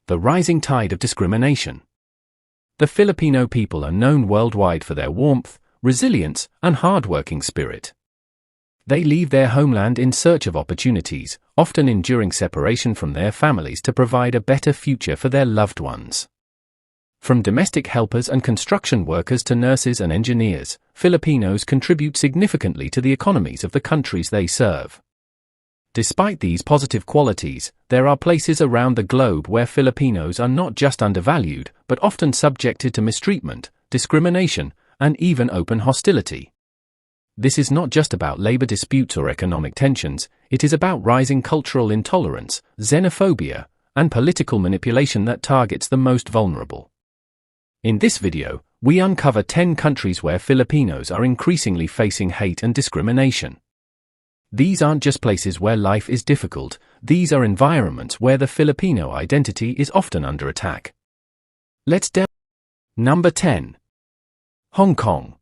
The rising tide of discrimination. The Filipino people are known worldwide for their warmth, resilience, and hard-working spirit. They leave their homeland in search of opportunities, often enduring separation from their families to provide a better future for their loved ones. From domestic helpers and construction workers to nurses and engineers, Filipinos contribute significantly to the economies of the countries they serve. Despite these positive qualities, there are places around the globe where Filipinos are not just undervalued, but often subjected to mistreatment, discrimination, and even open hostility. This is not just about labor disputes or economic tensions, it is about rising cultural intolerance, xenophobia, and political manipulation that targets the most vulnerable. In this video, we uncover 10 countries where Filipinos are increasingly facing hate and discrimination. These aren't just places where life is difficult, these are environments where the Filipino identity is often under attack. Let's delve. Number 10. Hong Kong.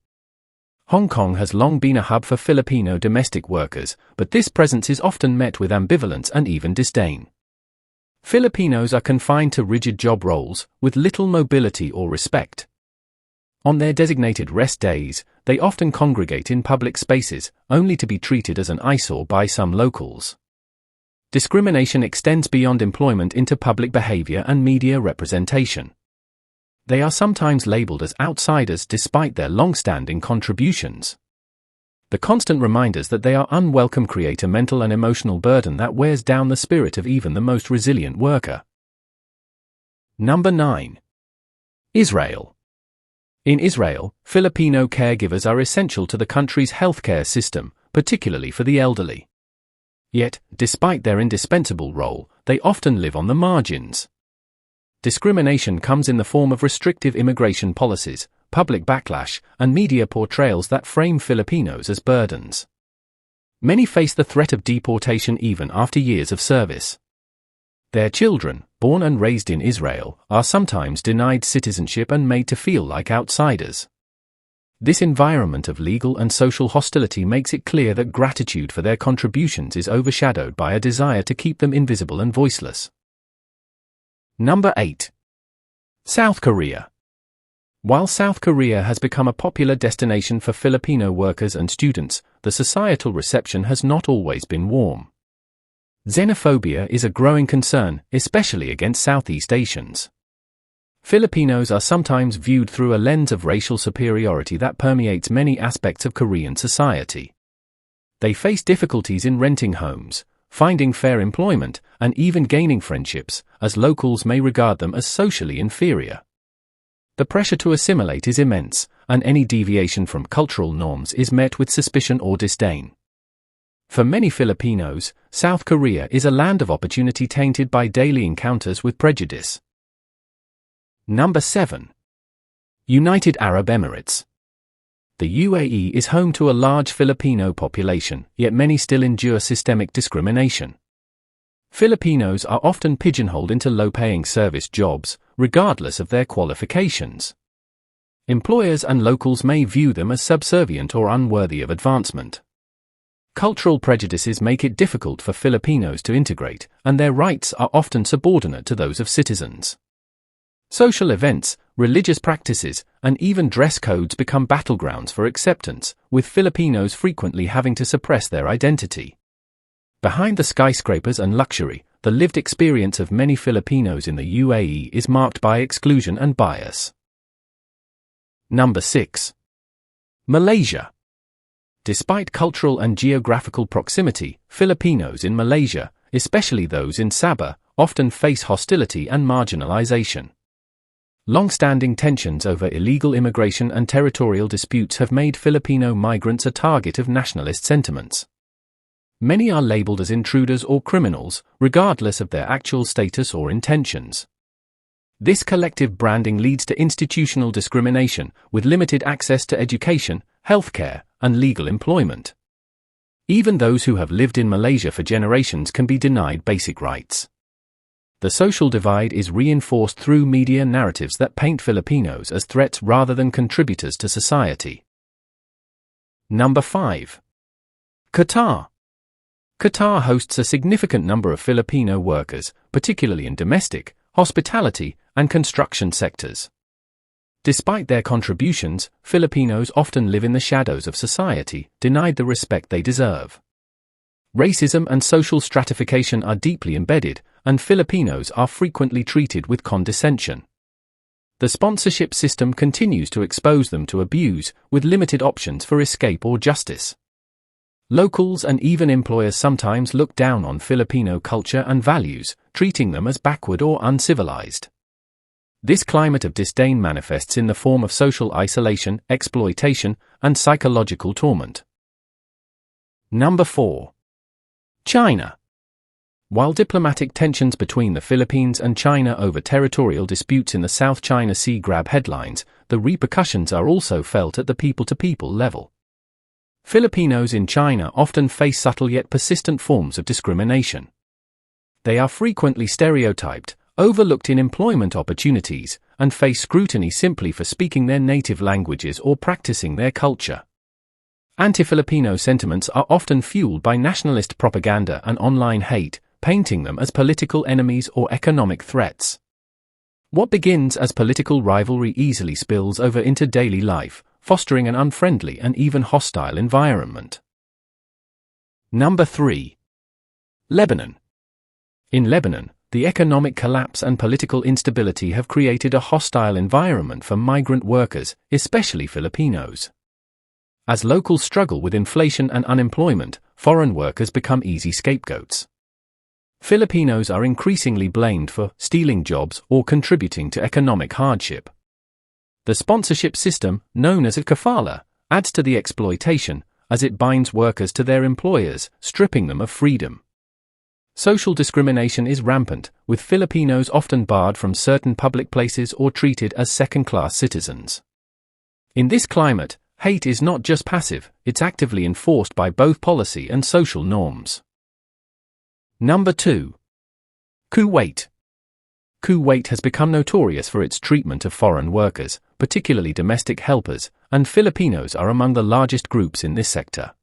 Hong Kong has long been a hub for Filipino domestic workers, but this presence is often met with ambivalence and even disdain. Filipinos are confined to rigid job roles, with little mobility or respect. On their designated rest days, they often congregate in public spaces, only to be treated as an eyesore by some locals. Discrimination extends beyond employment into public behavior and media representation. They are sometimes labeled as outsiders despite their long-standing contributions. The constant reminders that they are unwelcome create a mental and emotional burden that wears down the spirit of even the most resilient worker. Number 9. Israel. In Israel, Filipino caregivers are essential to the country's healthcare system, particularly for the elderly. Yet, despite their indispensable role, they often live on the margins. Discrimination comes in the form of restrictive immigration policies, public backlash, and media portrayals that frame Filipinos as burdens. Many face the threat of deportation even after years of service. Their children, born and raised in Israel, are sometimes denied citizenship and made to feel like outsiders. This environment of legal and social hostility makes it clear that gratitude for their contributions is overshadowed by a desire to keep them invisible and voiceless. Number 8. South Korea. While South Korea has become a popular destination for Filipino workers and students, the societal reception has not always been warm. Xenophobia is a growing concern, especially against Southeast Asians. Filipinos are sometimes viewed through a lens of racial superiority that permeates many aspects of Korean society. They face difficulties in renting homes, finding fair employment, and even gaining friendships, as locals may regard them as socially inferior. The pressure to assimilate is immense, and any deviation from cultural norms is met with suspicion or disdain. For many Filipinos, South Korea is a land of opportunity tainted by daily encounters with prejudice. Number 7. United Arab Emirates. The UAE is home to a large Filipino population, yet many still endure systemic discrimination. Filipinos are often pigeonholed into low-paying service jobs, regardless of their qualifications. Employers and locals may view them as subservient or unworthy of advancement. Cultural prejudices make it difficult for Filipinos to integrate, and their rights are often subordinate to those of citizens. Social events, religious practices, and even dress codes become battlegrounds for acceptance, with Filipinos frequently having to suppress their identity. Behind the skyscrapers and luxury, the lived experience of many Filipinos in the UAE is marked by exclusion and bias. Number 6. Malaysia. Despite cultural and geographical proximity, Filipinos in Malaysia, especially those in Sabah, often face hostility and marginalization. Long-standing tensions over illegal immigration and territorial disputes have made Filipino migrants a target of nationalist sentiments. Many are labeled as intruders or criminals, regardless of their actual status or intentions. This collective branding leads to institutional discrimination, with limited access to education, healthcare, and legal employment. Even those who have lived in Malaysia for generations can be denied basic rights. The social divide is reinforced through media narratives that paint Filipinos as threats rather than contributors to society. Number 5. Qatar. Qatar hosts a significant number of Filipino workers, particularly in domestic, hospitality, and construction sectors. Despite their contributions, Filipinos often live in the shadows of society, denied the respect they deserve. Racism and social stratification are deeply embedded, and Filipinos are frequently treated with condescension. The sponsorship system continues to expose them to abuse, with limited options for escape or justice. Locals and even employers sometimes look down on Filipino culture and values, treating them as backward or uncivilized. This climate of disdain manifests in the form of social isolation, exploitation, and psychological torment. Number 4. China. While diplomatic tensions between the Philippines and China over territorial disputes in the South China Sea grab headlines, the repercussions are also felt at the people-to-people level. Filipinos in China often face subtle yet persistent forms of discrimination. They are frequently stereotyped, overlooked in employment opportunities, and face scrutiny simply for speaking their native languages or practicing their culture. Anti-Filipino sentiments are often fueled by nationalist propaganda and online hate, painting them as political enemies or economic threats. What begins as political rivalry easily spills over into daily life, fostering an unfriendly and even hostile environment. Number 3. Lebanon. In Lebanon, the economic collapse and political instability have created a hostile environment for migrant workers, especially Filipinos. As locals struggle with inflation and unemployment, foreign workers become easy scapegoats. Filipinos are increasingly blamed for stealing jobs or contributing to economic hardship. The sponsorship system, known as a kafala, adds to the exploitation, as it binds workers to their employers, stripping them of freedom. Social discrimination is rampant, with Filipinos often barred from certain public places or treated as second-class citizens. In this climate, hate is not just passive, it's actively enforced by both policy and social norms. Number 2. Kuwait. Kuwait has become notorious for its treatment of foreign workers, particularly domestic helpers, and Filipinos are among the largest groups in this sector.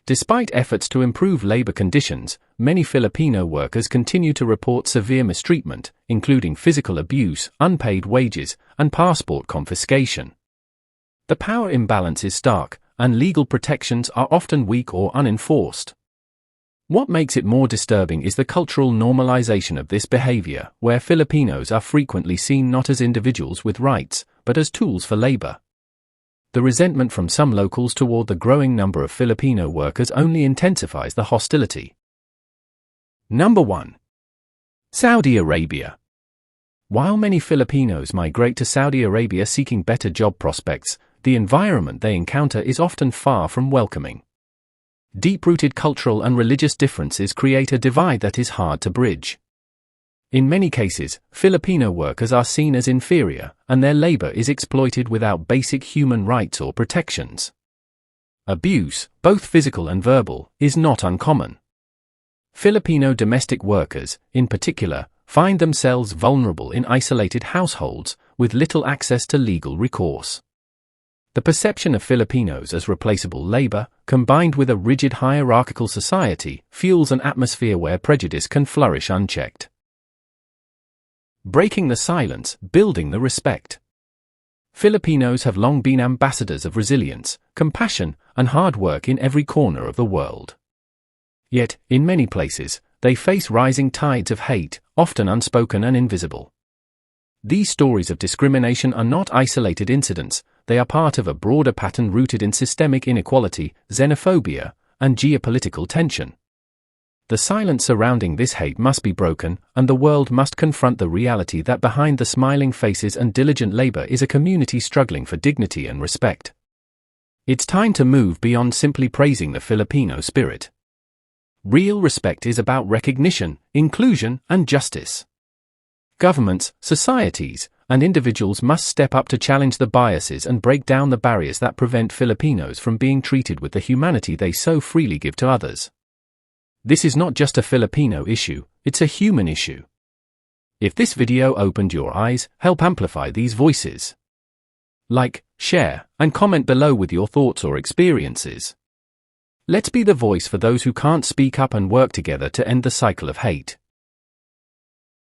Despite efforts to improve labor conditions, many Filipino workers continue to report severe mistreatment, including physical abuse, unpaid wages, and passport confiscation. The power imbalance is stark, and legal protections are often weak or unenforced. What makes it more disturbing is the cultural normalization of this behavior, where Filipinos are frequently seen not as individuals with rights, but as tools for labor. The resentment from some locals toward the growing number of Filipino workers only intensifies the hostility. Number 1. Saudi Arabia. While many Filipinos migrate to Saudi Arabia seeking better job prospects, the environment they encounter is often far from welcoming. Deep-rooted cultural and religious differences create a divide that is hard to bridge. In many cases, Filipino workers are seen as inferior, and their labor is exploited without basic human rights or protections. Abuse, both physical and verbal, is not uncommon. Filipino domestic workers, in particular, find themselves vulnerable in isolated households, with little access to legal recourse. The perception of Filipinos as replaceable labor, combined with a rigid hierarchical society, fuels an atmosphere where prejudice can flourish unchecked. Breaking the silence, building the respect. Filipinos have long been ambassadors of resilience, compassion, and hard work in every corner of the world. Yet, in many places, they face rising tides of hate, often unspoken and invisible. These stories of discrimination are not isolated incidents, they are part of a broader pattern rooted in systemic inequality, xenophobia, and geopolitical tension. The silence surrounding this hate must be broken, and the world must confront the reality that behind the smiling faces and diligent labor is a community struggling for dignity and respect. It's time to move beyond simply praising the Filipino spirit. Real respect is about recognition, inclusion, and justice. Governments, societies, and individuals must step up to challenge the biases and break down the barriers that prevent Filipinos from being treated with the humanity they so freely give to others. This is not just a Filipino issue, it's a human issue. If this video opened your eyes, help amplify these voices. Like, share, and comment below with your thoughts or experiences. Let's be the voice for those who can't speak up and work together to end the cycle of hate.